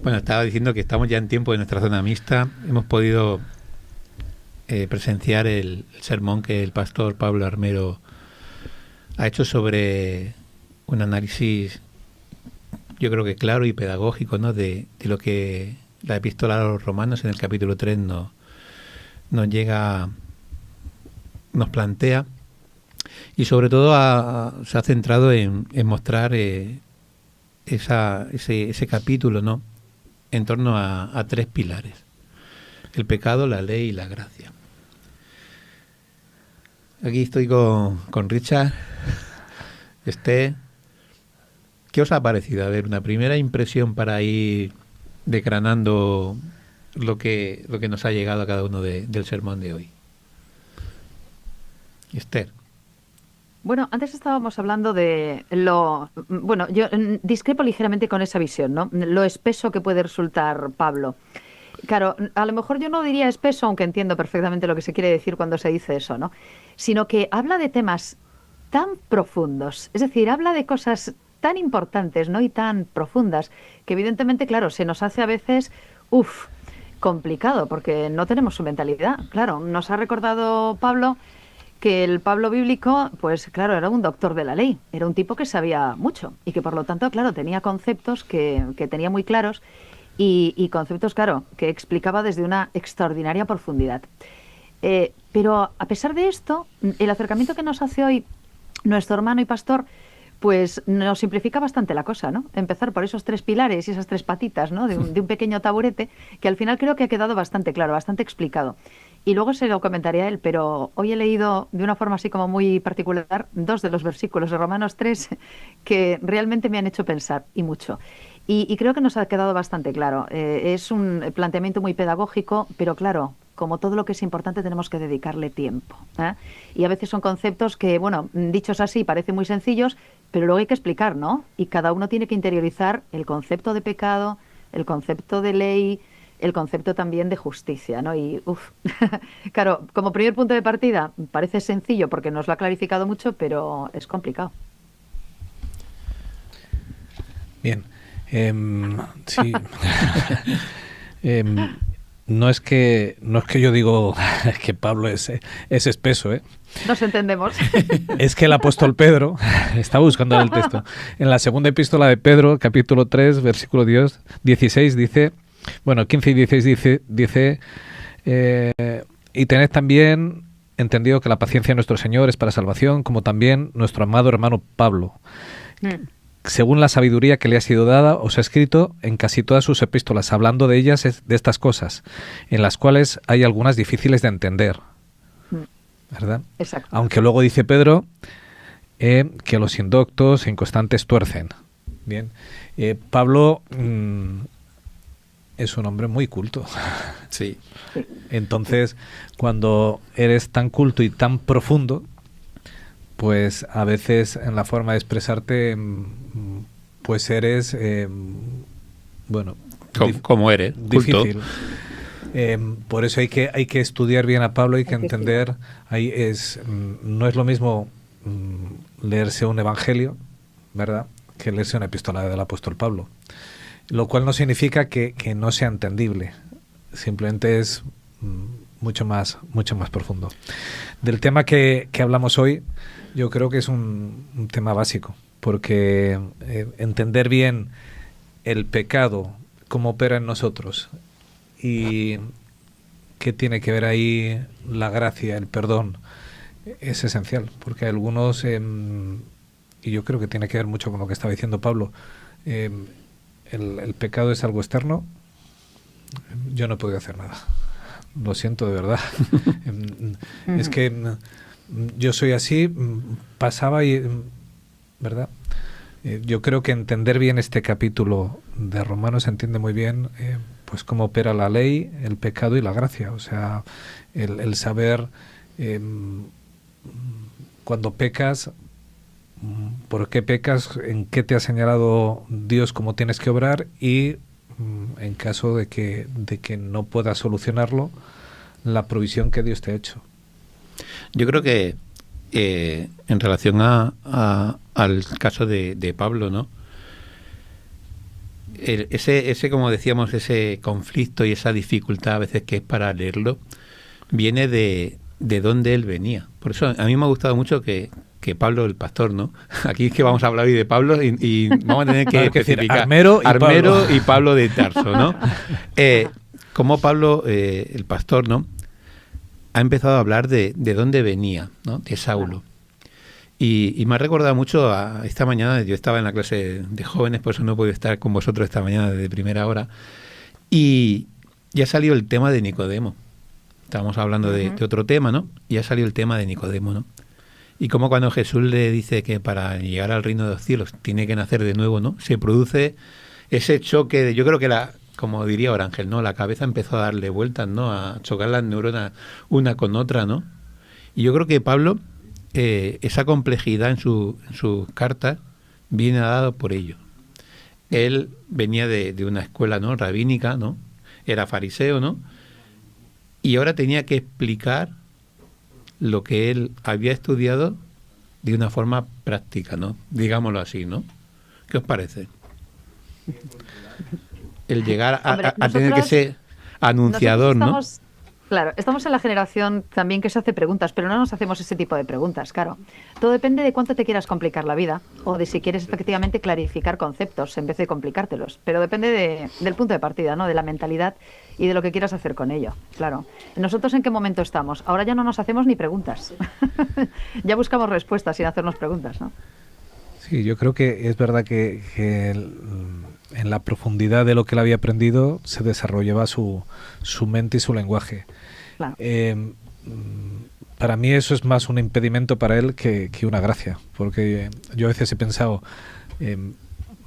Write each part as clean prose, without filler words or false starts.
Bueno, estaba diciendo que estamos ya en tiempo de nuestra zona mixta. Hemos podido presenciar el sermón que el pastor Pablo Armero ha hecho sobre un análisis, yo creo que claro y pedagógico, ¿no?, de lo que la epístola a los romanos en el capítulo 3 nos plantea, y sobre todo se ha centrado en mostrar ese capítulo, ¿no?, en torno a tres pilares: el pecado, la ley y la gracia. Aquí estoy con Richard. ¿Qué os ha parecido? A ver, una primera impresión para ir desgranando lo que nos ha llegado a cada uno del sermón de hoy. Esther. Bueno, antes estábamos hablando de Bueno, yo discrepo ligeramente con esa visión, ¿no? Lo espeso que puede resultar Pablo. Claro, a lo mejor yo no diría espeso, aunque entiendo perfectamente lo que se quiere decir cuando se dice eso, ¿no? Sino que habla de temas tan profundos, es decir, habla de cosas tan importantes, ¿no?, y tan profundas, que evidentemente, claro, se nos hace a veces, complicado, porque no tenemos su mentalidad. Claro, nos ha recordado Pablo que el Pablo bíblico, pues claro, era un doctor de la ley, era un tipo que sabía mucho y que por lo tanto, claro, tenía conceptos que tenía muy claros y conceptos, claro, que explicaba desde una extraordinaria profundidad. Pero a pesar de esto, el acercamiento que nos hace hoy nuestro hermano y pastor, pues nos simplifica bastante la cosa, ¿no? Empezar por esos tres pilares y esas tres patitas, ¿no?, de un pequeño taburete, que al final creo que ha quedado bastante claro, bastante explicado. Y luego se lo comentaré a él, pero hoy he leído de una forma así como muy particular 2 de los versículos de Romanos 3 que realmente me han hecho pensar, y mucho. Y creo que nos ha quedado bastante claro. Es un planteamiento muy pedagógico, pero claro, como todo lo que es importante tenemos que dedicarle tiempo, ¿eh? Y a veces son conceptos que, bueno, dichos así parecen muy sencillos, pero luego hay que explicar, ¿no? Y cada uno tiene que interiorizar el concepto de pecado, el concepto de ley, el concepto también de justicia, ¿no? Y, claro, como primer punto de partida parece sencillo porque nos lo ha clarificado mucho, pero es complicado. Bien. Sí. No es que yo digo que Pablo es espeso, ¿eh? Nos entendemos. Es que el apóstol Pedro, está buscando en el texto, en la segunda epístola de Pedro, capítulo 3, versículo 16, dice, bueno, 15 y 16 dice, y tened también entendido que la paciencia de nuestro Señor es para salvación, como también nuestro amado hermano Pablo. Según la sabiduría que le ha sido dada, os ha escrito en casi todas sus epístolas, hablando de ellas, de estas cosas, en las cuales hay algunas difíciles de entender, ¿verdad? Exacto. Aunque luego dice Pedro que los indoctos e inconstantes tuercen. Bien, Pablo es un hombre muy culto. Sí. Entonces, cuando eres tan culto y tan profundo, pues a veces en la forma de expresarte, pues eres, bueno... Como eres, difícil. Por eso hay que estudiar bien a Pablo, hay que entender, no es lo mismo leerse un evangelio, ¿verdad?, que leerse una epístola del apóstol Pablo. Lo cual no significa que no sea entendible, simplemente es mucho más profundo. Del tema que hablamos hoy, yo creo que es un tema básico, porque entender bien el pecado, cómo opera en nosotros y qué tiene que ver ahí la gracia, el perdón, es esencial, porque algunos, y yo creo que tiene que ver mucho con lo que estaba diciendo Pablo, el pecado es algo externo, yo no he podido hacer nada. Lo siento de verdad. Es que yo soy así, pasaba y... ¿verdad? Yo creo que entender bien este capítulo de Romanos se entiende muy bien pues cómo opera la ley, el pecado y la gracia. O sea, el saber cuando pecas, por qué pecas, en qué te ha señalado Dios cómo tienes que obrar y en caso de que no puedas solucionarlo, la provisión que Dios te ha hecho. Yo creo que en relación al caso de Pablo, ¿no? Ese, como decíamos, ese conflicto y esa dificultad a veces que es para leerlo, viene de dónde él venía. Por eso a mí me ha gustado mucho que Pablo, el pastor, ¿no? Aquí es que vamos a hablar hoy de Pablo y vamos a tener que especificar Armero y Pablo de Tarso, ¿no? Como Pablo, el pastor, ¿no? Ha empezado a hablar de dónde venía, ¿no? De Saulo. Y me ha recordado mucho a esta mañana. Yo estaba en la clase de jóvenes, por eso no he podido estar con vosotros esta mañana desde primera hora. Y ya ha salido el tema de Nicodemo. Estábamos hablando de otro tema, ¿no? Y ha salido el tema de Nicodemo, ¿no? Y como cuando Jesús le dice que para llegar al reino de los cielos tiene que nacer de nuevo, ¿no? Se produce ese choque yo creo que como diría Orangel, ¿no? La cabeza empezó a darle vueltas, ¿no? A chocar las neuronas una con otra, ¿no? Y yo creo que Pablo, esa complejidad en sus cartas viene dado por ello. Él venía de una escuela, ¿no? Rabínica, ¿no? Era fariseo, ¿no? Y ahora tenía que explicar lo que él había estudiado de una forma práctica, ¿no? Digámoslo así, ¿no? ¿Qué os parece? El llegar a tener que ser anunciador, ¿no? Claro, estamos en la generación también que se hace preguntas, pero no nos hacemos ese tipo de preguntas, claro. Todo depende de cuánto te quieras complicar la vida o de si quieres efectivamente clarificar conceptos en vez de complicártelos. Pero depende del punto de partida, ¿no? De la mentalidad y de lo que quieras hacer con ello, claro. ¿Nosotros en qué momento estamos? Ahora ya no nos hacemos ni preguntas. Ya buscamos respuestas sin hacernos preguntas, ¿no? Sí, yo creo que es verdad que en la profundidad de lo que él había aprendido se desarrollaba su mente y su lenguaje. Claro. Para mí eso es más un impedimento para él que una gracia, porque yo a veces he pensado,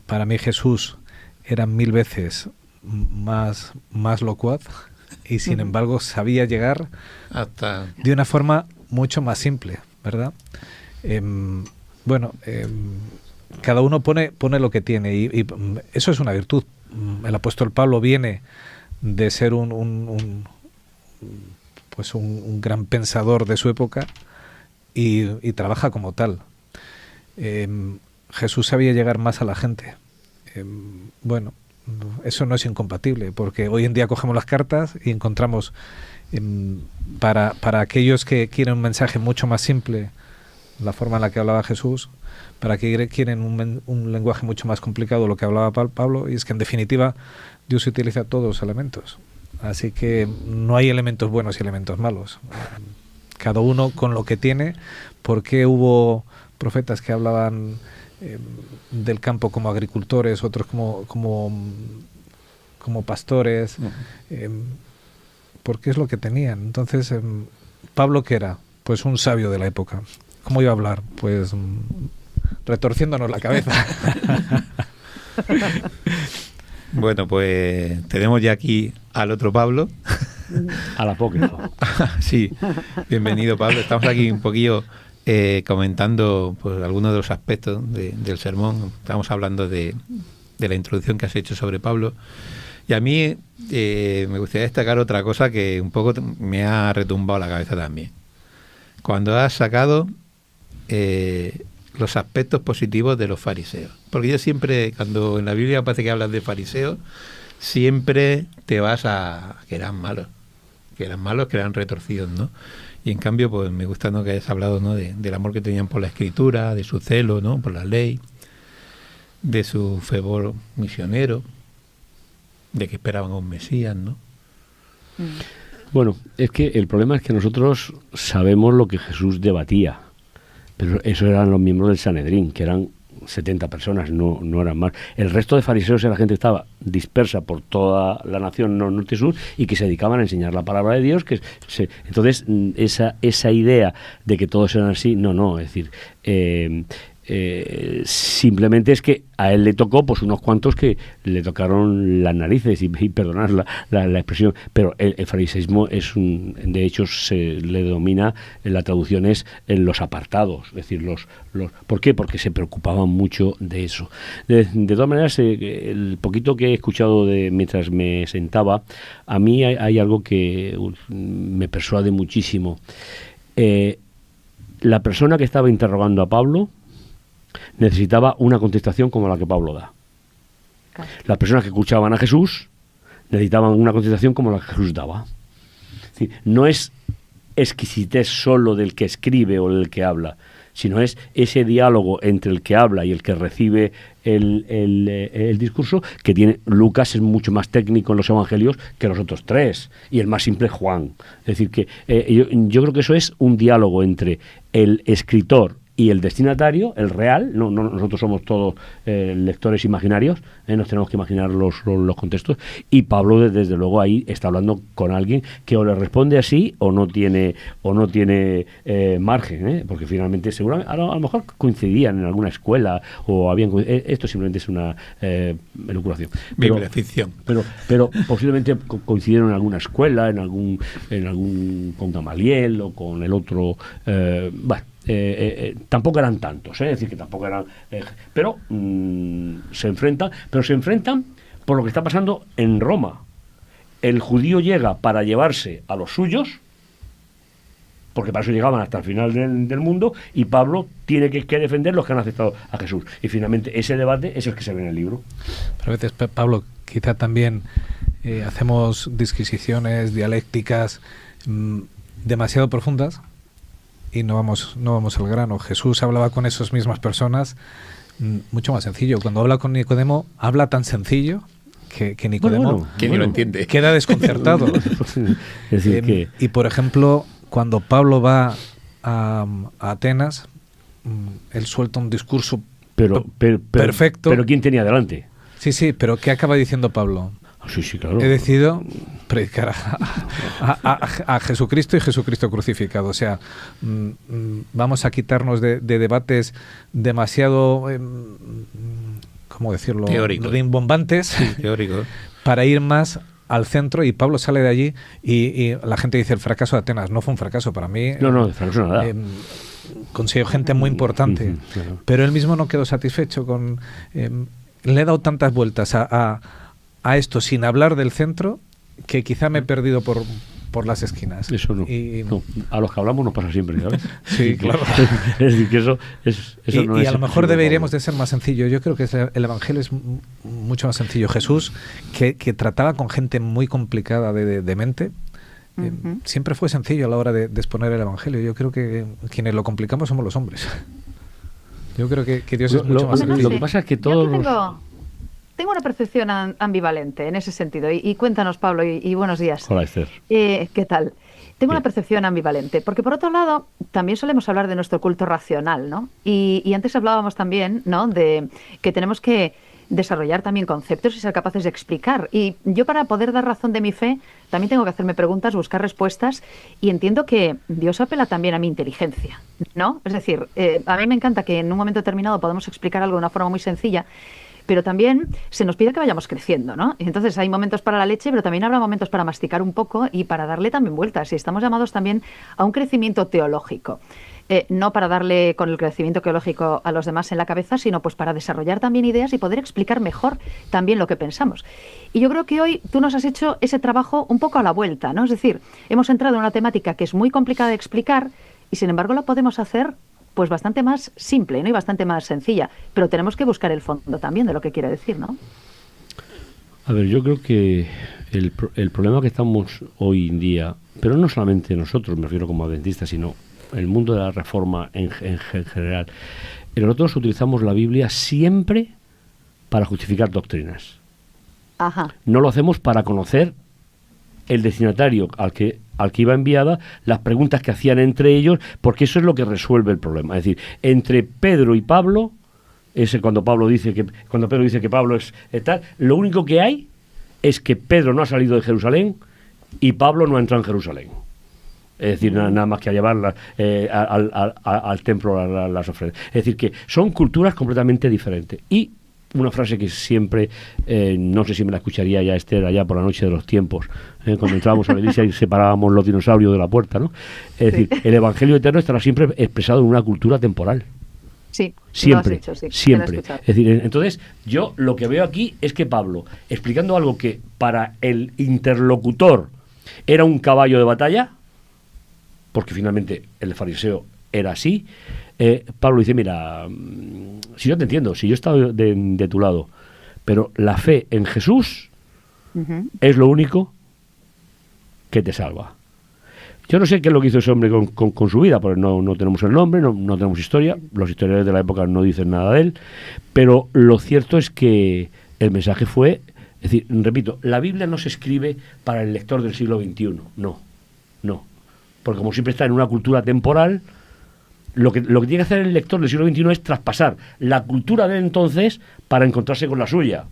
para mí Jesús era 1000 veces más locuaz y sin embargo sabía llegar hasta de una forma mucho más simple, ¿verdad? Cada uno pone lo que tiene y eso es una virtud. El apóstol Pablo viene de ser un gran pensador de su época y trabaja como tal. Jesús sabía llegar más a la gente. Eso no es incompatible, porque hoy en día cogemos las cartas y encontramos para aquellos que quieren un mensaje mucho más simple, la forma en la que hablaba Jesús, para que quieren un lenguaje mucho más complicado, lo que hablaba Pablo, y es que en definitiva Dios utiliza todos los elementos. Así que no hay elementos buenos y elementos malos. Cada uno con lo que tiene. ¿Por qué hubo profetas que hablaban del campo como agricultores, otros como pastores? Porque es lo que tenían. Entonces, ¿Pablo qué era? Pues un sabio de la época. ¿Cómo iba a hablar? Pues retorciéndonos la cabeza. Bueno, pues tenemos ya aquí al otro Pablo. Al apócrifo. Sí, bienvenido Pablo. Estamos aquí un poquillo comentando pues algunos de los aspectos del sermón. Estamos hablando de la introducción que has hecho sobre Pablo. Y a mí me gustaría destacar otra cosa que un poco me ha retumbado la cabeza también. Cuando has sacado los aspectos positivos de los fariseos. Porque yo siempre, cuando en la Biblia parece que hablas de fariseos, siempre te vas a que eran malos, que eran retorcidos, ¿no? Y en cambio, pues me gusta, ¿no?, que hayas hablado, ¿no?, del amor que tenían por la Escritura, de su celo, ¿no?, por la ley, de su fervor misionero, de que esperaban a un Mesías, ¿no? Bueno, es que el problema es que nosotros sabemos lo que Jesús debatía, pero esos eran los miembros del Sanedrín, que eran 70 personas, no eran más. El resto de fariseos era gente que estaba dispersa por toda la nación norte y sur y que se dedicaban a enseñar la palabra de Dios. Entonces, esa idea de que todos eran así, no, es decir, simplemente es que a él le tocó pues unos cuantos que le tocaron las narices y perdonad la expresión, pero el fariseísmo de hecho se le denomina, la traducción es en los apartados, es decir, ¿por qué? Porque se preocupaban mucho de eso. De todas maneras, el poquito que he escuchado mientras me sentaba, a mí hay algo que me persuade muchísimo. La persona que estaba interrogando a Pablo necesitaba una contestación como la que Pablo da. Claro. Las personas que escuchaban a Jesús necesitaban una contestación como la que Jesús daba. Es decir, no es exquisitez solo del que escribe o del que habla, sino es ese diálogo entre el que habla y el que recibe el discurso que tiene. Lucas es mucho más técnico en los evangelios que los otros tres, y el más simple Juan. Es decir, que yo creo que eso es un diálogo entre el escritor y el destinatario, el real. No, nosotros somos todos lectores imaginarios, nos tenemos que imaginar los contextos, y Pablo desde luego ahí está hablando con alguien que o le responde así o no tiene margen, porque finalmente seguramente a lo mejor coincidían en alguna escuela o habían esto simplemente es una elucubración, Biblia ficción, pero posiblemente coincidieron en alguna escuela, en algún con Gamaliel o con el otro, tampoco eran tantos, es decir, que tampoco eran, pero se enfrentan por lo que está pasando en Roma. El judío llega para llevarse a los suyos, porque para eso llegaban hasta el final del mundo, y Pablo tiene que defender los que han aceptado a Jesús. Y finalmente ese debate es el que se ve en el libro. Pero a veces, Pablo, quizá también hacemos disquisiciones dialécticas demasiado profundas y no vamos al grano. Jesús hablaba con esas mismas personas mucho más sencillo. Cuando habla con Nicodemo, habla tan sencillo que Nicodemo que ni lo entiende. Queda desconcertado. Es decir, y por ejemplo, cuando Pablo va a Atenas, él suelta un discurso perfecto. Pero ¿quién tenía delante? Sí, pero ¿qué acaba diciendo Pablo? Sí, claro. He decidido predicar a Jesucristo y Jesucristo crucificado. O sea, vamos a quitarnos de debates demasiado, ¿cómo decirlo? Teóricos. Rimbombantes. Sí, teóricos. Para ir más al centro, y Pablo sale de allí y la gente dice el fracaso de Atenas. No fue un fracaso para mí. No, fracaso nada. Consiguió gente muy importante, claro. Pero él mismo no quedó satisfecho con... le he dado tantas vueltas a esto sin hablar del centro que quizá me he perdido por las esquinas. Eso no. No. A los que hablamos nos pasa siempre, ¿sabes? Sí, claro. Es decir, que eso no es... Y a lo mejor deberíamos de ser más sencillos. Yo creo que el Evangelio es mucho más sencillo. Jesús, que trataba con gente muy complicada de mente, siempre fue sencillo a la hora de exponer el Evangelio. Yo creo que quienes lo complicamos somos los hombres. Yo creo que Dios es mucho más sencillo. Lo que pasa es que todos Tengo una percepción ambivalente en ese sentido. Y cuéntanos, Pablo, y buenos días. Hola, Esther. ¿Qué tal? Tengo una percepción ambivalente, porque por otro lado, también solemos hablar de nuestro culto racional, ¿no? Y antes hablábamos también, ¿no?, de que tenemos que desarrollar también conceptos y ser capaces de explicar. Y yo, para poder dar razón de mi fe, también tengo que hacerme preguntas, buscar respuestas, y entiendo que Dios apela también a mi inteligencia, ¿no? Es decir, a mí me encanta que en un momento determinado podamos explicar algo de una forma muy sencilla, pero también se nos pide que vayamos creciendo, ¿no? Y entonces hay momentos para la leche, pero también habrá momentos para masticar un poco y para darle también vueltas. Y estamos llamados también a un crecimiento teológico. No para darle con el crecimiento teológico a los demás en la cabeza, sino pues para desarrollar también ideas y poder explicar mejor también lo que pensamos. Y yo creo que hoy tú nos has hecho ese trabajo un poco a la vuelta, ¿no? Es decir, hemos entrado en una temática que es muy complicada de explicar y sin embargo la podemos hacer pues bastante más simple, ¿no?, y bastante más sencilla, pero tenemos que buscar el fondo también de lo que quiere decir, ¿no? A ver, yo creo que el problema que estamos hoy en día, pero no solamente nosotros, me refiero como adventistas, sino el mundo de la reforma en general, nosotros utilizamos la Biblia siempre para justificar doctrinas. Ajá. No lo hacemos para conocer el destinatario al que iba enviada, las preguntas que hacían entre ellos, porque eso es lo que resuelve el problema. Es decir, entre Pedro y Pablo ese cuando Pedro dice que Pablo es tal, lo único que hay es que Pedro no ha salido de Jerusalén y Pablo no ha entrado en Jerusalén. Es decir, nada más que a llevar al templo las ofrendas. Es decir, que son culturas completamente diferentes. Y una frase que siempre, no sé si me la escucharía ya Esther allá por la noche de los tiempos, cuando entrábamos a la iglesia y separábamos los dinosaurios de la puerta, ¿no? Es decir, el Evangelio eterno estará siempre expresado en una cultura temporal. Sí, siempre, lo has dicho, sí, siempre. Es decir, entonces, yo lo que veo aquí es que Pablo, explicando algo que para el interlocutor era un caballo de batalla, porque finalmente el fariseo era así, Pablo dice, mira, si yo te entiendo, si yo he estado de tu lado, pero la fe en Jesús es lo único que te salva. Yo no sé qué es lo que hizo ese hombre con su vida, porque no tenemos el nombre, no tenemos historia, los historiadores de la época no dicen nada de él, pero lo cierto es que el mensaje fue, es decir, repito, la Biblia no se escribe para el lector del siglo XXI, no, porque como siempre está en una cultura temporal, lo que tiene que hacer el lector del siglo XXI es traspasar la cultura de entonces para encontrarse con la suya,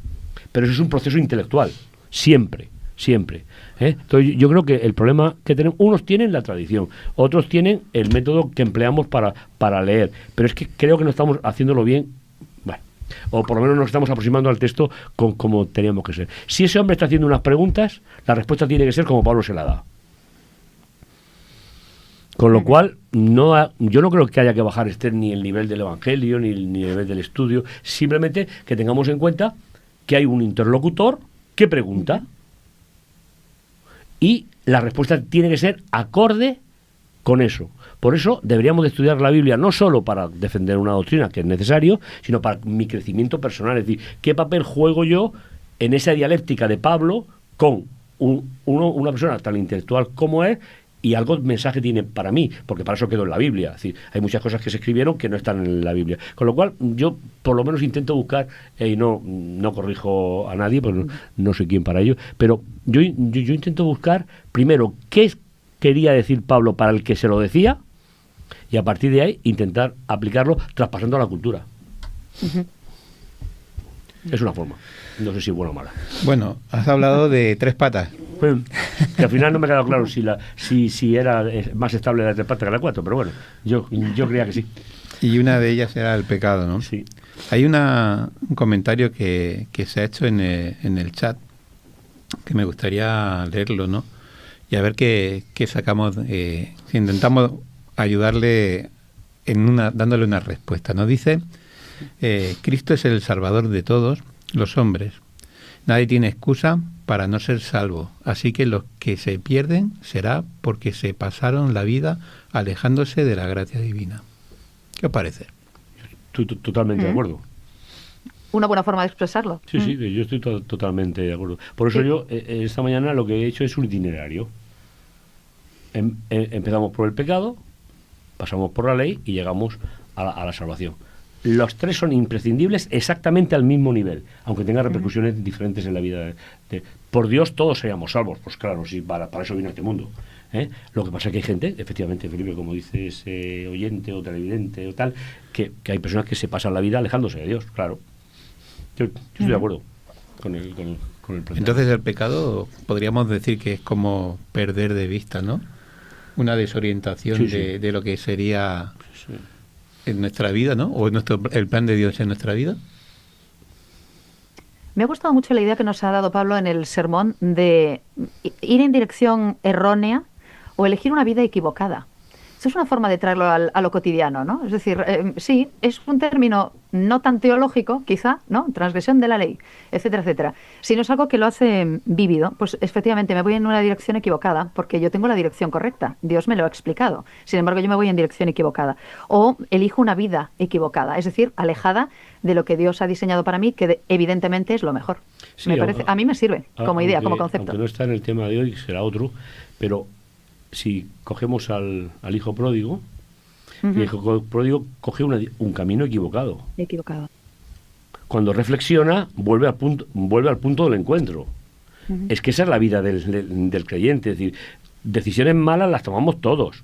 pero eso es un proceso intelectual, siempre. Entonces yo creo que el problema que tenemos, unos tienen la tradición, otros tienen el método que empleamos para leer, pero es que creo que no estamos haciéndolo bien, bueno, o por lo menos nos estamos aproximando al texto como teníamos que ser. Si ese hombre está haciendo unas preguntas, la respuesta tiene que ser como Pablo se la da. Con lo cual, yo no creo que haya que bajar ni el nivel del Evangelio, ni el nivel del estudio, simplemente que tengamos en cuenta que hay un interlocutor que pregunta. Y la respuesta tiene que ser acorde con eso. Por eso deberíamos de estudiar la Biblia no solo para defender una doctrina, que es necesario, sino para mi crecimiento personal. Es decir, ¿qué papel juego yo en esa dialéctica de Pablo con una persona tan intelectual como él y algo mensaje tiene para mí? Porque para eso quedó en la Biblia. Es decir, hay muchas cosas que se escribieron que no están en la Biblia. Con lo cual, yo por lo menos intento buscar, y no corrijo a nadie, porque no soy quien para ello, pero yo intento buscar, primero, qué quería decir Pablo para el que se lo decía, y a partir de ahí intentar aplicarlo traspasando a la cultura. Es una forma. No sé si buena o mala. Bueno, has hablado de tres patas. Que al final no me ha quedado claro si era más estable la tres patas que la cuatro, pero bueno, yo creía que sí. Y una de ellas era el pecado, ¿no? Sí. Hay un comentario que se ha hecho en el chat, que me gustaría leerlo, ¿no? Y a ver qué sacamos, si intentamos ayudarle dándole una respuesta, ¿no? Dice, Cristo es el Salvador de todos los hombres. Nadie tiene excusa para no ser salvo, así que los que se pierden será porque se pasaron la vida alejándose de la gracia divina. ¿Qué os parece? Totalmente de acuerdo. Una buena forma de expresarlo. Sí, yo estoy totalmente de acuerdo. Por eso yo esta mañana lo que he hecho es un itinerario. Empezamos por el pecado, pasamos por la ley y llegamos a la salvación. Los tres son imprescindibles exactamente al mismo nivel, aunque tengan repercusiones diferentes en la vida. Por Dios todos seríamos salvos, pues claro, sí, para eso viene este mundo. Lo que pasa es que hay gente, efectivamente, Felipe, como dice ese oyente o televidente o tal, que hay personas que se pasan la vida alejándose de Dios, claro. Yo estoy de acuerdo con el planteamiento. Entonces el pecado podríamos decir que es como perder de vista, ¿no? Una desorientación de lo que sería en nuestra vida, ¿no? O el plan de Dios en nuestra vida. Me ha gustado mucho la idea que nos ha dado Pablo en el sermón de ir en dirección errónea o elegir una vida equivocada. Esto es una forma de traerlo a lo cotidiano, ¿no? Es decir, sí, es un término no tan teológico, quizá, ¿no? Transgresión de la ley, etcétera, etcétera. Si no es algo que lo hace vívido, pues efectivamente me voy en una dirección equivocada porque yo tengo la dirección correcta. Dios me lo ha explicado. Sin embargo, yo me voy en dirección equivocada. O elijo una vida equivocada, es decir, alejada de lo que Dios ha diseñado para mí, que evidentemente es lo mejor. Sí, me parece, a mí me sirve como idea, como concepto. Aunque no está en el tema de hoy, será otro, pero si cogemos al hijo pródigo, el hijo pródigo coge un camino equivocado. Cuando reflexiona, vuelve al punto del encuentro. Es que esa es la vida del creyente. Es decir, decisiones malas las tomamos todos.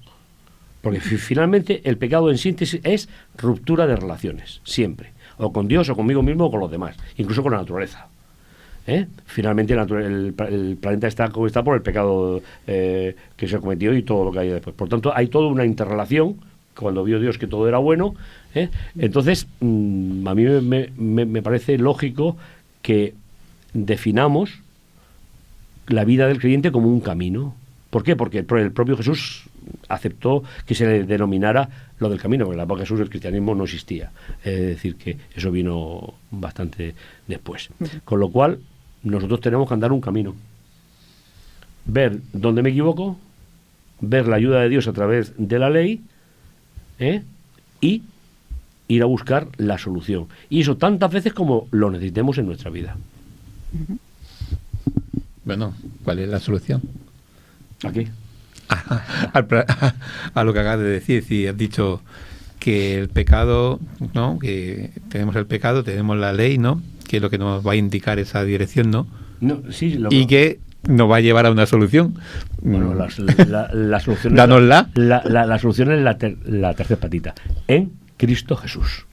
Porque finalmente el pecado en síntesis es ruptura de relaciones, siempre. o con Dios, o conmigo mismo, o con los demás, incluso con la naturaleza. Finalmente el planeta está como está por el pecado que se cometió y todo lo que hay después. Por tanto, hay toda una interrelación. Cuando vio Dios que todo era bueno, entonces a mí me parece lógico que definamos la vida del creyente como un camino. ¿Por qué? Porque el propio Jesús aceptó que se le denominara lo del camino, porque en la época de Jesús el cristianismo no existía. Es decir, que eso vino bastante después. Con lo cual, nosotros tenemos que andar un camino. Ver dónde me equivoco, ver la ayuda de Dios a través de la ley, y ir a buscar la solución. Y eso tantas veces como lo necesitemos en nuestra vida. Bueno, ¿cuál es la solución? ¿A qué? A lo que acabas de decir. Si has dicho que el pecado, ¿no? Que tenemos el pecado, tenemos la ley, ¿no? Que es lo que nos va a indicar esa dirección, ¿no? No, sí, y que nos va a llevar a una solución. Bueno, la solución Dánosla. La solución es la tercera patita. En Cristo Jesús.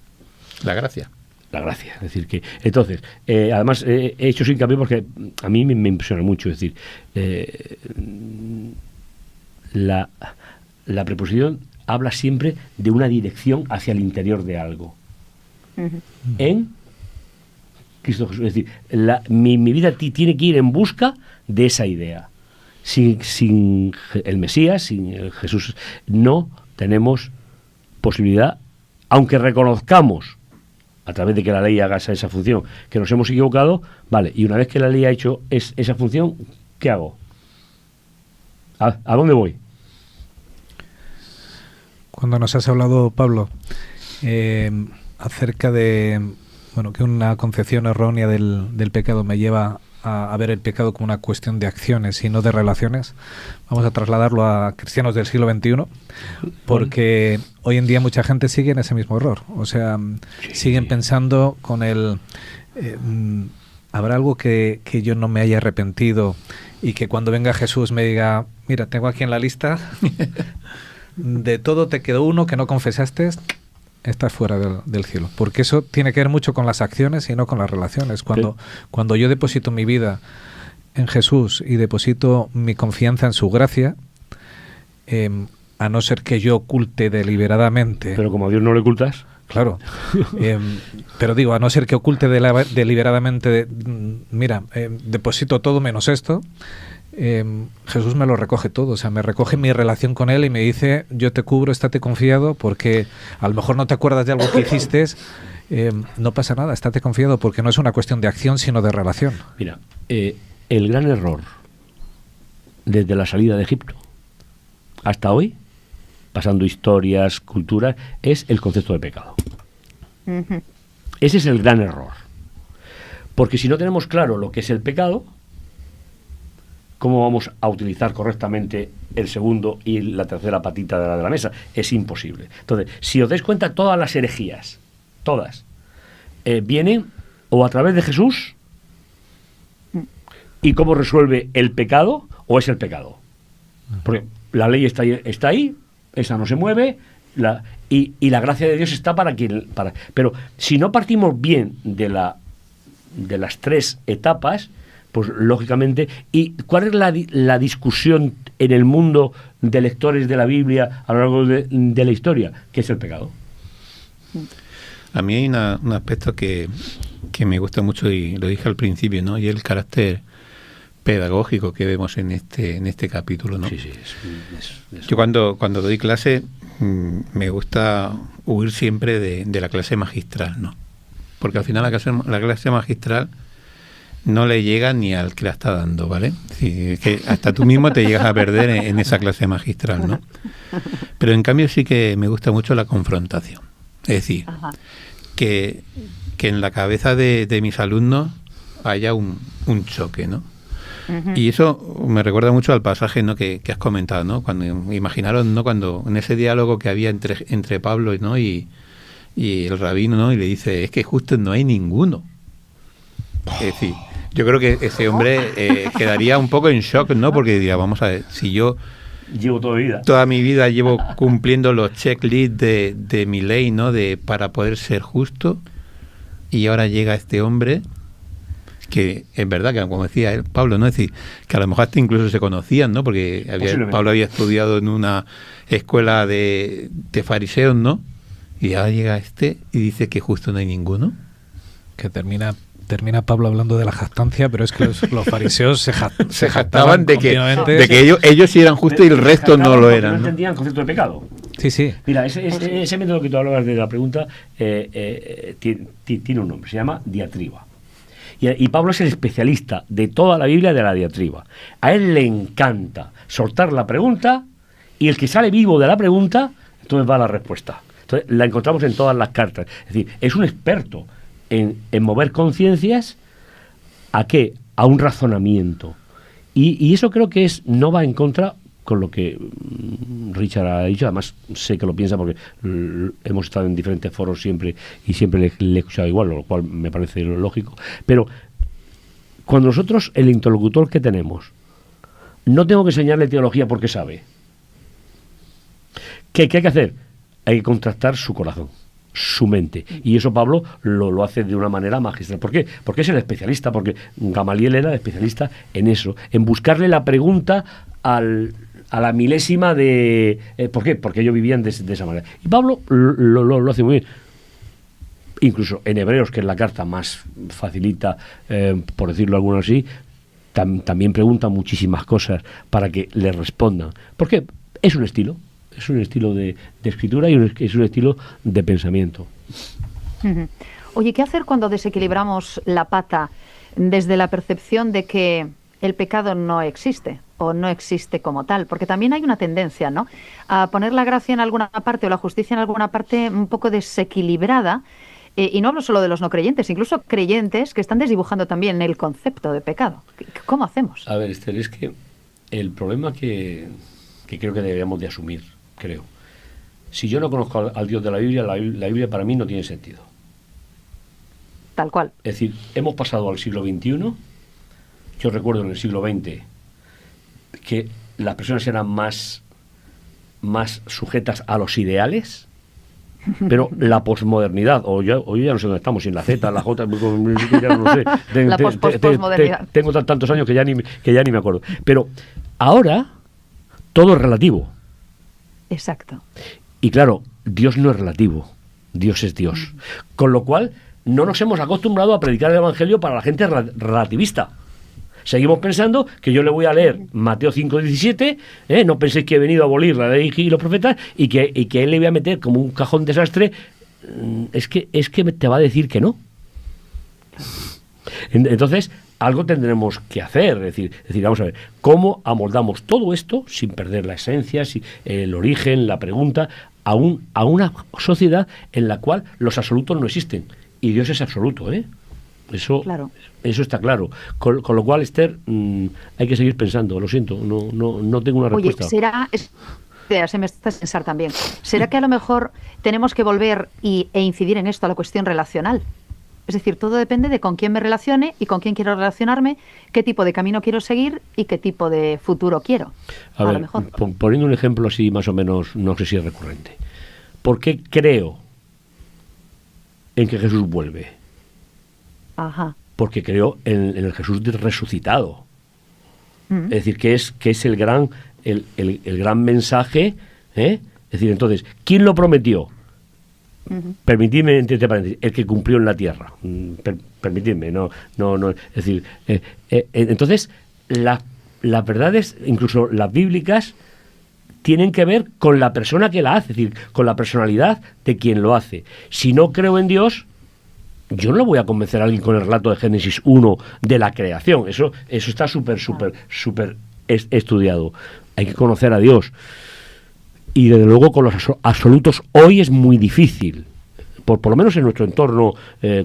La gracia. La gracia. Es decir, que entonces, además he hecho sin hincapié porque a mí me impresiona mucho. Es decir, la preposición habla siempre de una dirección hacia el interior de algo. En Cristo Jesús. Es decir, mi vida tiene que ir en busca de esa idea. Sin el Mesías, sin el Jesús, no tenemos posibilidad, aunque reconozcamos, a través de que la ley haga esa función, que nos hemos equivocado, vale, y una vez que la ley ha hecho esa función, ¿qué hago? ¿A dónde voy? Cuando nos has hablado, Pablo, acerca de que una concepción errónea del pecado me lleva a ver el pecado como una cuestión de acciones y no de relaciones, vamos a trasladarlo a cristianos del siglo XXI, porque hoy en día mucha gente sigue en ese mismo error. O sea, siguen pensando con habrá algo que yo no me haya arrepentido y que cuando venga Jesús me diga, mira, tengo aquí en la lista, de todo te quedó uno que no confesaste, estás fuera del cielo. Porque eso tiene que ver mucho con las acciones y no con las relaciones. Cuando yo deposito mi vida en Jesús y deposito mi confianza en su gracia, a no ser que yo oculte deliberadamente... Pero como a Dios no le ocultas... Claro. Pero digo, a no ser que oculte deliberadamente, deposito todo menos esto... Jesús me lo recoge todo, o sea, me recoge mi relación con él y me dice, yo te cubro, estate confiado, porque a lo mejor no te acuerdas de algo que hiciste, no pasa nada, estate confiado, porque no es una cuestión de acción, sino de relación. Mira, el gran error desde la salida de Egipto hasta hoy, pasando historias, culturas, es el concepto de pecado. Ese es el gran error, porque si no tenemos claro lo que es el pecado, ¿cómo vamos a utilizar correctamente el segundo y la tercera patita de la mesa? Es imposible. Entonces, si os dais cuenta, todas las herejías, todas, vienen o a través de Jesús y cómo resuelve el pecado o es el pecado. Porque la ley está ahí, esa no se mueve, y la gracia de Dios está para quien... Pero si no partimos bien de las tres etapas, pues lógicamente, ¿y cuál es la discusión en el mundo de lectores de la Biblia a lo largo de la historia? ¿Qué es el pecado? A mí hay un aspecto que me gusta mucho y lo dije al principio, ¿no? Y el carácter pedagógico que vemos en este capítulo, ¿no? Sí, Yo cuando doy clase me gusta huir siempre de la clase magistral, ¿no? Porque al final la clase magistral no le llega ni al que la está dando, ¿vale? Sí, es que hasta tú mismo te llegas a perder en esa clase magistral, ¿no? Pero en cambio sí que me gusta mucho la confrontación. Es decir, que en la cabeza de mis alumnos haya un choque, ¿no? Y eso me recuerda mucho al pasaje, ¿no? que has comentado, ¿no? Cuando imaginaron, ¿no? Cuando en ese diálogo que había entre Pablo, ¿no? y el rabino, ¿no? Y le dice, es que justo no hay ninguno. Es decir, yo creo que ese hombre quedaría un poco en shock, ¿no? Porque diría, vamos a ver, si yo llevo toda mi vida llevo cumpliendo los checklists de mi ley, ¿no? Para poder ser justo, y ahora llega este hombre que es verdad que, como decía él, Pablo, ¿no? Es decir, que a lo mejor hasta incluso se conocían, ¿no? Porque Pablo había estudiado en una escuela de fariseos, ¿no? Y ahora llega este y dice que justo no hay ninguno. Que termina Pablo hablando de la jactancia, pero es que los fariseos se jactaban de que ellos sí eran justos y el resto no lo eran. No entendían el concepto de pecado. Sí. Mira, ese método que tú hablabas de la pregunta tiene un nombre, se llama diatriba. Y Pablo es el especialista de toda la Biblia de la diatriba. A él le encanta soltar la pregunta y el que sale vivo de la pregunta, entonces va a la respuesta. Entonces la encontramos en todas las cartas. Es decir, es un experto en mover conciencias ¿a qué? A un razonamiento. Y eso creo que no va en contra con lo que Richard ha dicho. Además sé que lo piensa porque hemos estado en diferentes foros siempre y siempre le he escuchado igual, lo cual me parece lógico. Pero cuando nosotros, el interlocutor que tenemos, no tengo que enseñarle teología porque sabe. ¿Qué hay que hacer? Hay que contrastar su corazón, su mente. Y eso Pablo lo hace de una manera magistral. ¿Por qué? Porque es el especialista, porque Gamaliel era el especialista en eso, en buscarle la pregunta a la milésima de... ¿por qué? Porque ellos vivían de esa manera. Y Pablo lo hace muy bien. Incluso en Hebreos, que es la carta más facilita, por decirlo alguno así, también pregunta muchísimas cosas para que le respondan. ¿Por qué? Es un estilo de escritura y es un estilo de pensamiento. Uh-huh. Oye, ¿qué hacer cuando desequilibramos la pata desde la percepción de que el pecado no existe o no existe como tal? Porque también hay una tendencia, ¿no?, a poner la gracia en alguna parte o la justicia en alguna parte un poco desequilibrada. Y no hablo solo de los no creyentes, incluso creyentes que están desdibujando también el concepto de pecado. ¿Cómo hacemos? A ver, Esther, es que el problema que creo que deberíamos de asumir, si yo no conozco al Dios de la Biblia para mí no tiene sentido. Tal cual. Es decir, hemos pasado al siglo XXI. Yo recuerdo en el siglo XX que las personas eran más sujetas a los ideales, pero la posmodernidad, o yo ya no sé dónde estamos, si en la Z, en la J, ya no lo sé. La posmodernidad. Tengo tantos años que ya ni me acuerdo. Pero ahora todo es relativo. Exacto. Y claro, Dios no es relativo, Dios es Dios. Con lo cual, no nos hemos acostumbrado a predicar el Evangelio para la gente relativista. Seguimos pensando que yo le voy a leer Mateo 5:17, no penséis que he venido a abolir la ley y los profetas, y que él le voy a meter como un cajón desastre. Es que te va a decir que no. Entonces, algo tendremos que hacer. Es decir, vamos a ver, ¿cómo amoldamos todo esto sin perder la esencia, el origen, la pregunta, a una sociedad en la cual los absolutos no existen? Y Dios es absoluto, Eso, claro. Eso está claro. Con lo cual, Esther, hay que seguir pensando. Lo siento, no tengo una respuesta. Oye, se me está pensar también. ¿Será que a lo mejor tenemos que volver e incidir en esto, a la cuestión relacional? Es decir, todo depende de con quién me relacione y con quién quiero relacionarme, qué tipo de camino quiero seguir y qué tipo de futuro quiero. A ver, lo mejor. Poniendo un ejemplo así más o menos, no sé si es recurrente. ¿Por qué creo en que Jesús vuelve? Ajá. Porque creo en el Jesús resucitado. Es decir, que es el gran mensaje. Es decir, entonces, ¿quién lo prometió? Permitidme, entre paréntesis, el que cumplió en la tierra. Permitidme, no. Es decir, entonces, las verdades, incluso las bíblicas, tienen que ver con la persona que la hace, es decir, con la personalidad de quien lo hace. Si no creo en Dios, yo no voy a convencer a alguien con el relato de Génesis 1 de la creación. Eso está súper estudiado. Hay que conocer a Dios. Y desde luego con los absolutos hoy es muy difícil. Por lo menos en nuestro entorno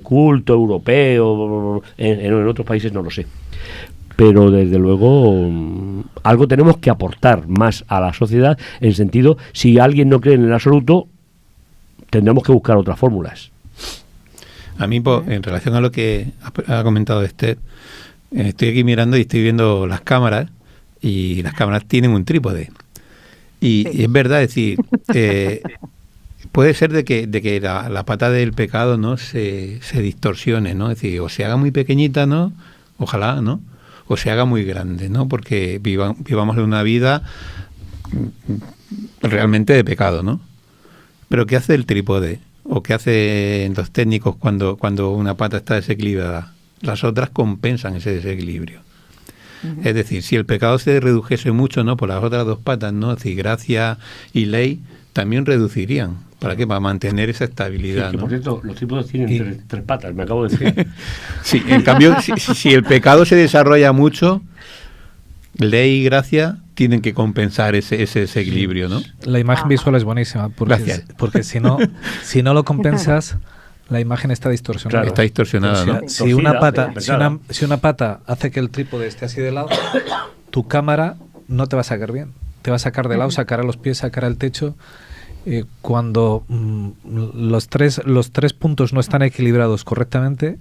culto, europeo, en otros países no lo sé. Pero desde luego algo tenemos que aportar más a la sociedad, en sentido, si alguien no cree en el absoluto, tendremos que buscar otras fórmulas. A mí, en relación a lo que ha comentado Esther, estoy aquí mirando y estoy viendo las cámaras, y las cámaras tienen un trípode. Y es verdad, es decir, puede ser de que la pata del pecado, ¿no?, se distorsione, ¿no? Es decir, o se haga muy pequeñita, ¿no? Ojalá, ¿no? O se haga muy grande, ¿no? Porque vivamos en una vida realmente de pecado, ¿no? Pero ¿qué hace el trípode? ¿O qué hacen los técnicos cuando una pata está desequilibrada? Las otras compensan ese desequilibrio. Uh-huh. Es decir, si el pecado se redujese mucho, ¿no?, por las otras dos patas, ¿no?, es decir, gracia y ley, también reducirían. ¿Para qué? Para mantener esa estabilidad. Sí, que, ¿no? por cierto, los trípodes tienen tres patas, me acabo de decir. Sí, en cambio, si el pecado se desarrolla mucho, ley y gracia tienen que compensar ese equilibrio, ¿no? La imagen visual es buenísima, porque si no lo compensas, la imagen está distorsionada. Claro, está distorsionada, ¿no? Si una pata hace que el trípode esté así de lado, tu cámara no te va a sacar bien. Te va a sacar de lado, sacará los pies, sacará el techo. Cuando los tres puntos no están equilibrados correctamente,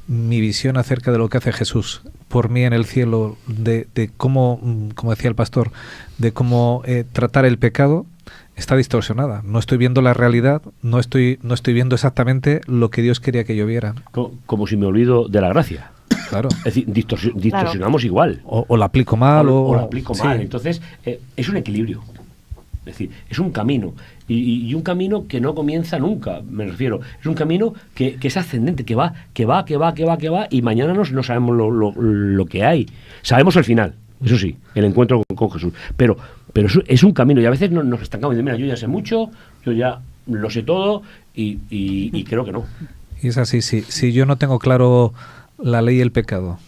mi visión acerca de lo que hace Jesús por mí en el cielo, de cómo, como decía el pastor, de cómo tratar el pecado, está distorsionada. No estoy viendo la realidad, no estoy viendo exactamente lo que Dios quería que yo viera. Como si me olvido de la gracia. Claro. Es decir, distorsionamos igual. O la aplico mal. O la aplico mal. Sí. Entonces, es un equilibrio. Es decir, es un camino. Y un camino que no comienza nunca, me refiero. Es un camino que es ascendente, que va, y mañana no sabemos lo que hay. Sabemos el final, eso sí, el encuentro con Jesús. Pero es un camino, y a veces nos estancamos y decimos, mira, yo ya sé mucho, yo ya lo sé todo, y creo que no. Y es así, si yo no tengo claro la ley y el pecado,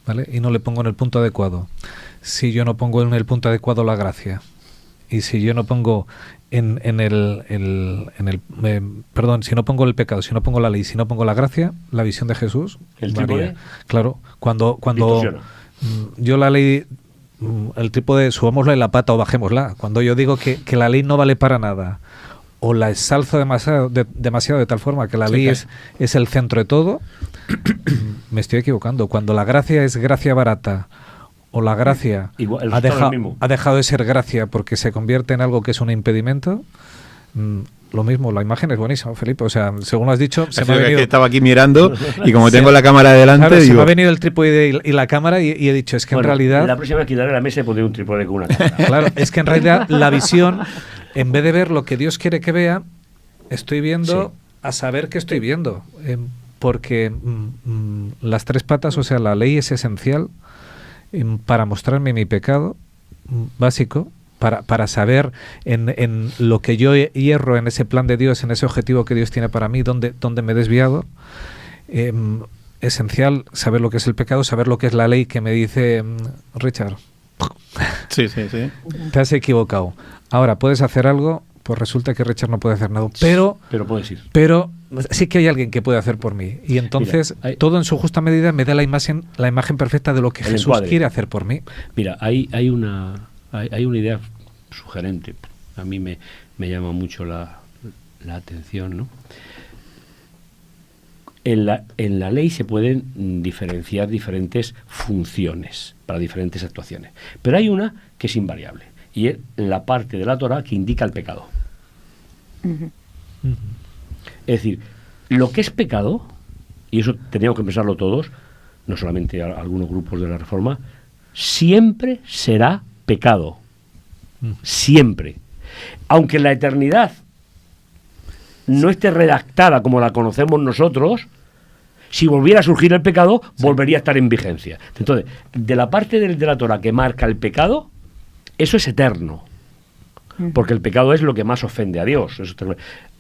¿vale?, y no le pongo en el punto adecuado, si yo no pongo en el punto adecuado la gracia, y si yo no pongo si no pongo el pecado, si no pongo la ley, si no pongo la gracia, la visión de Jesús el trípode. Claro, cuando yo la ley, el trípode, subámosla en la pata o bajémosla. Cuando yo digo que la ley no vale para nada, o la exalzo demasiado de tal forma que la ley es el centro de todo, me estoy equivocando. Cuando la gracia es gracia barata, o la gracia ha dejado de ser gracia porque se convierte en algo que es un impedimento, lo mismo, la imagen es buenísima, Felipe. O sea, según lo has dicho, se me ha venido... Estaba aquí mirando y como tengo la cámara delante, claro, digo... se me ha venido el trípode y la cámara y he dicho, es que en realidad... La próxima vez que daré la mesa y pondré un trípode con una cámara. Claro, es que en realidad la visión, en vez de ver lo que Dios quiere que vea, estoy viendo a saber qué estoy viendo. Porque las tres patas, o sea, la ley es esencial para mostrarme mi pecado básico, para saber en lo que yo hierro en ese plan de Dios, en ese objetivo que Dios tiene para mí, dónde me he desviado. Esencial saber lo que es el pecado, saber lo que es la ley, que me dice, Richard, sí. Te has equivocado. Ahora, ¿puedes hacer algo? Pues resulta que Richard no puede hacer nada. Pero puedes ir. Pero sí que hay alguien que puede hacer por mí. Y entonces, todo en su justa medida me da la imagen perfecta de lo que Jesús quiere hacer por mí. Mira, hay una idea sugerente. A mí me llama mucho la atención, ¿no? En la ley se pueden diferenciar diferentes funciones para diferentes actuaciones. Pero hay una que es invariable. Y es la parte de la Torá que indica el pecado. Uh-huh. Es decir, lo que es pecado, y eso teníamos que pensarlo todos, no solamente algunos grupos de la Reforma, siempre será pecado. Siempre. Aunque la eternidad no esté redactada como la conocemos nosotros, si volviera a surgir el pecado, volvería a estar en vigencia. Entonces, de la parte de la Torá que marca el pecado, eso es eterno, porque el pecado es lo que más ofende a Dios.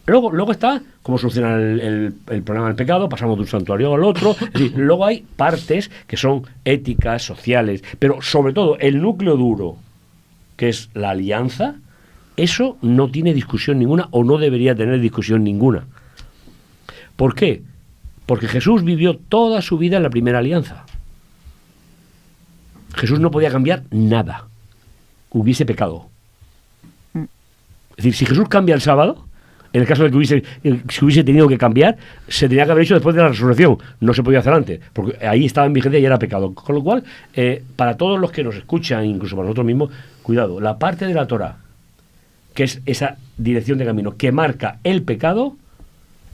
Luego está cómo solucionar el problema del pecado, pasamos de un santuario al otro. Es decir, luego hay partes que son éticas, sociales, pero sobre todo el núcleo duro, que es la alianza, eso no tiene discusión ninguna, o no debería tener discusión ninguna. ¿Por qué? Porque Jesús vivió toda su vida en la primera alianza. Jesús no podía cambiar nada. Hubiese pecado. Es decir, si Jesús cambia el sábado, en el caso de que hubiese tenido que cambiar, se tenía que haber hecho después de la resurrección. No se podía hacer antes, porque ahí estaba en vigencia y era pecado. Con lo cual, para todos los que nos escuchan, incluso para nosotros mismos, cuidado, la parte de la Torá, que es esa dirección de camino que marca el pecado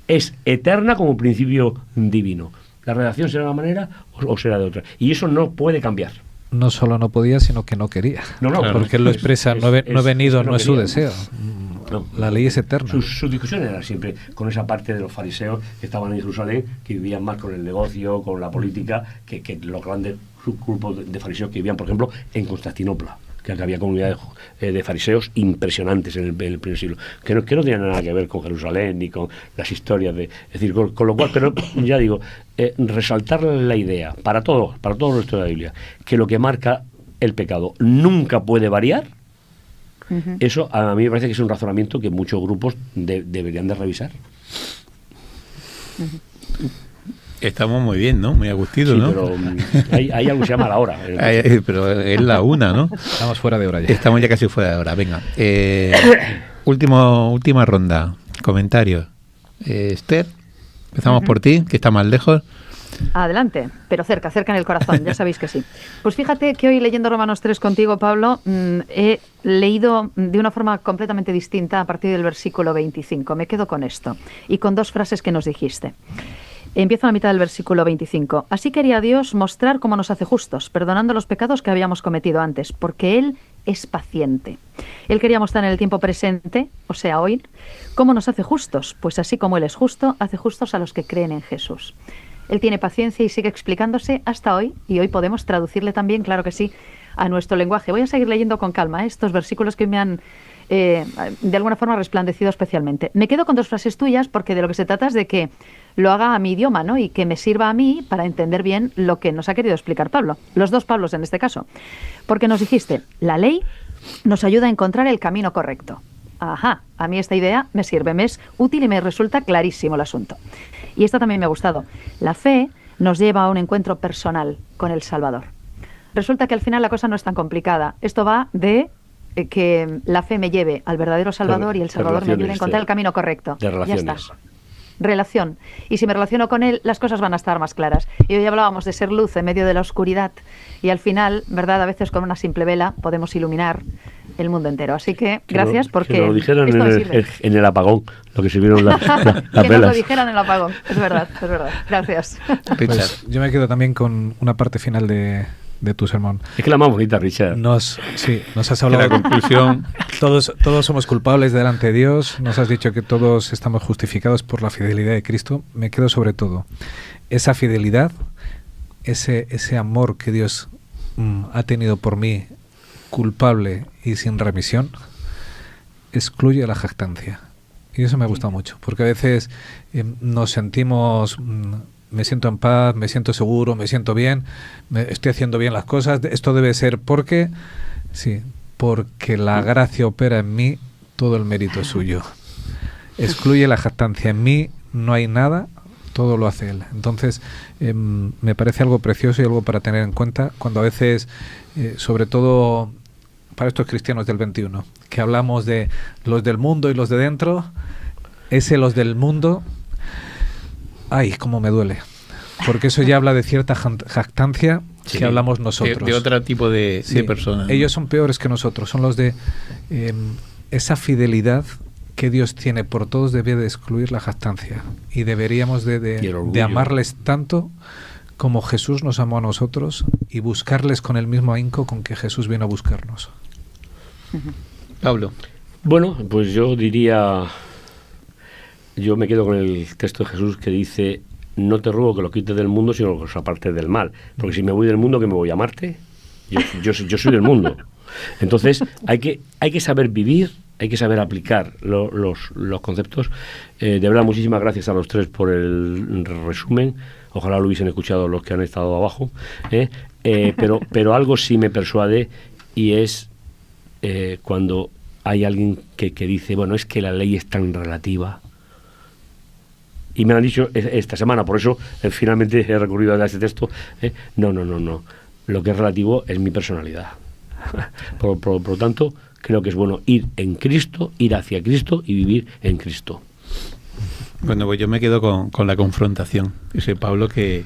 es eterna como principio divino. La redacción será de una manera o será de otra. Y eso no puede cambiar. No solo no podía, sino que no quería. No, claro, porque él lo expresa, no he venido, no es su deseo. No. La ley es eterna. Su discusión era siempre con esa parte de los fariseos que estaban en Jerusalén, que vivían más con el negocio, con la política, que los grandes subgrupos de fariseos que vivían, por ejemplo, en Constantinopla, que había comunidades de fariseos impresionantes en el primer siglo, que no tenían nada que ver con Jerusalén ni con las historias de... Es decir, con lo cual, pero ya digo, resaltar la idea para todo el resto de la Biblia, que lo que marca el pecado nunca puede variar. Eso a mí me parece que es un razonamiento que muchos grupos deberían de revisar. Estamos muy bien, ¿no? Muy a gustito, sí, ¿no? Pero hay algo que se llama la hora. Pero es la 1, ¿no? Estamos fuera de hora ya. Estamos ya casi fuera de hora. Venga. Última ronda. Comentarios. Esther, empezamos por ti, que está más lejos. Adelante, pero cerca en el corazón, ya sabéis que sí. Pues fíjate que hoy leyendo Romanos 3 contigo, Pablo, he leído de una forma completamente distinta a partir del versículo 25. Me quedo con esto y con dos frases que nos dijiste. Empiezo a la mitad del versículo 25. Así quería Dios mostrar cómo nos hace justos, perdonando los pecados que habíamos cometido antes, porque Él es paciente. Él quería mostrar en el tiempo presente, o sea, hoy, cómo nos hace justos, pues así como Él es justo, hace justos a los que creen en Jesús. Él tiene paciencia y sigue explicándose hasta hoy, y hoy podemos traducirle también, claro que sí, a nuestro lenguaje. Voy a seguir leyendo con calma estos versículos que me han, de alguna forma, resplandecido especialmente. Me quedo con dos frases tuyas, porque de lo que se trata es de que lo haga a mi idioma, ¿no? Y que me sirva a mí para entender bien lo que nos ha querido explicar Pablo. Los dos Pablos en este caso. Porque nos dijiste, la ley nos ayuda a encontrar el camino correcto. Ajá, a mí esta idea me sirve, me es útil y me resulta clarísimo el asunto. Y esta también me ha gustado. La fe nos lleva a un encuentro personal con el Salvador. Resulta que al final la cosa no es tan complicada. Esto va de que la fe me lleve al verdadero Salvador y el Salvador me ayude a encontrar el camino correcto. De relaciones. Ya está. Relación. Y si me relaciono con Él, las cosas van a estar más claras. Y hoy hablábamos de ser luz en medio de la oscuridad. Y al final, ¿verdad? A veces con una simple vela podemos iluminar el mundo entero. Así que gracias porque que lo dijeran esto me sirve. en el apagón, lo que sirvieron las que velas. nos lo dijeran en el apagón. Es verdad. Gracias. Pues yo me quedo también con una parte final de tu sermón. Es que la más bonita, Richard. Nos has hablado. La conclusión. Todos somos culpables delante de Dios. Nos has dicho que todos estamos justificados por la fidelidad de Cristo. Me quedo sobre todo esa fidelidad, ese amor que Dios ha tenido por mí, culpable y sin remisión, excluye la jactancia. Y eso me gusta mucho, porque a veces nos sentimos... me siento en paz, me siento seguro, me siento bien, estoy haciendo bien las cosas, esto debe ser porque la gracia opera en mí, todo el mérito es suyo. Excluye la jactancia, en mí no hay nada, todo lo hace Él. Entonces, me parece algo precioso y algo para tener en cuenta cuando a veces, sobre todo para estos cristianos del 21, que hablamos de los del mundo y los de dentro, los del mundo... Ay, cómo me duele. Porque eso ya habla de cierta jactancia que hablamos nosotros. De otro tipo de personas. Ellos son peores que nosotros. Son los de esa fidelidad que Dios tiene por todos debe de excluir la jactancia. Y deberíamos de amarles tanto como Jesús nos amó a nosotros y buscarles con el mismo ahínco con que Jesús vino a buscarnos. Pablo. Bueno, pues yo diría... Yo me quedo con el texto de Jesús que dice: no te ruego que lo quites del mundo, sino que los apartes del mal. Porque si me voy del mundo, ¿qué me voy a Marte? Yo soy del mundo. Entonces, hay que saber vivir, hay que saber aplicar los conceptos. De verdad, muchísimas gracias a los tres por el resumen. Ojalá lo hubiesen escuchado los que han estado abajo. Pero algo sí me persuade, y es cuando hay alguien que dice, bueno, es que la ley es tan relativa. Y me lo han dicho esta semana, por eso finalmente he recurrido a este texto. No. Lo que es relativo es mi personalidad. Por lo tanto, creo que es bueno ir en Cristo, ir hacia Cristo y vivir en Cristo. Bueno, pues yo me quedo con la confrontación. Ese Pablo que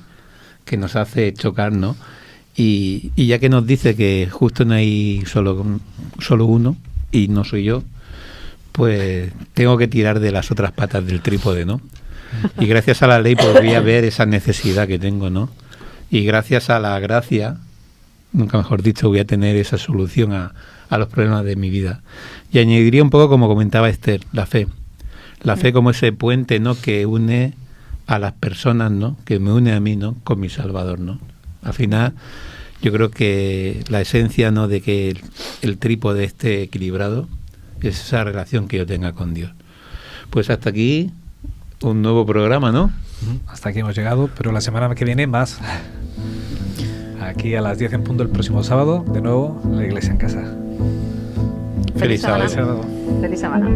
nos hace chocar, ¿no? Y ya que nos dice que justo no hay solo uno, y no soy yo, pues tengo que tirar de las otras patas del trípode, ¿no? Y gracias a la ley podría ver esa necesidad que tengo, ¿no? Y gracias a la gracia, nunca mejor dicho, voy a tener esa solución a los problemas de mi vida. Y añadiría un poco, como comentaba Esther, la fe. La fe como ese puente, ¿no?, que une a las personas, ¿no?, que me une a mí, ¿no?, con mi Salvador, ¿no? Al final, yo creo que la esencia, ¿no?, de que el trípode esté equilibrado es esa relación que yo tenga con Dios. Pues hasta aquí un nuevo programa, ¿no? Hasta aquí hemos llegado, pero la semana que viene más. Aquí a las 10 en punto el próximo sábado, de nuevo, la Iglesia en Casa. Feliz sábado. Feliz semana.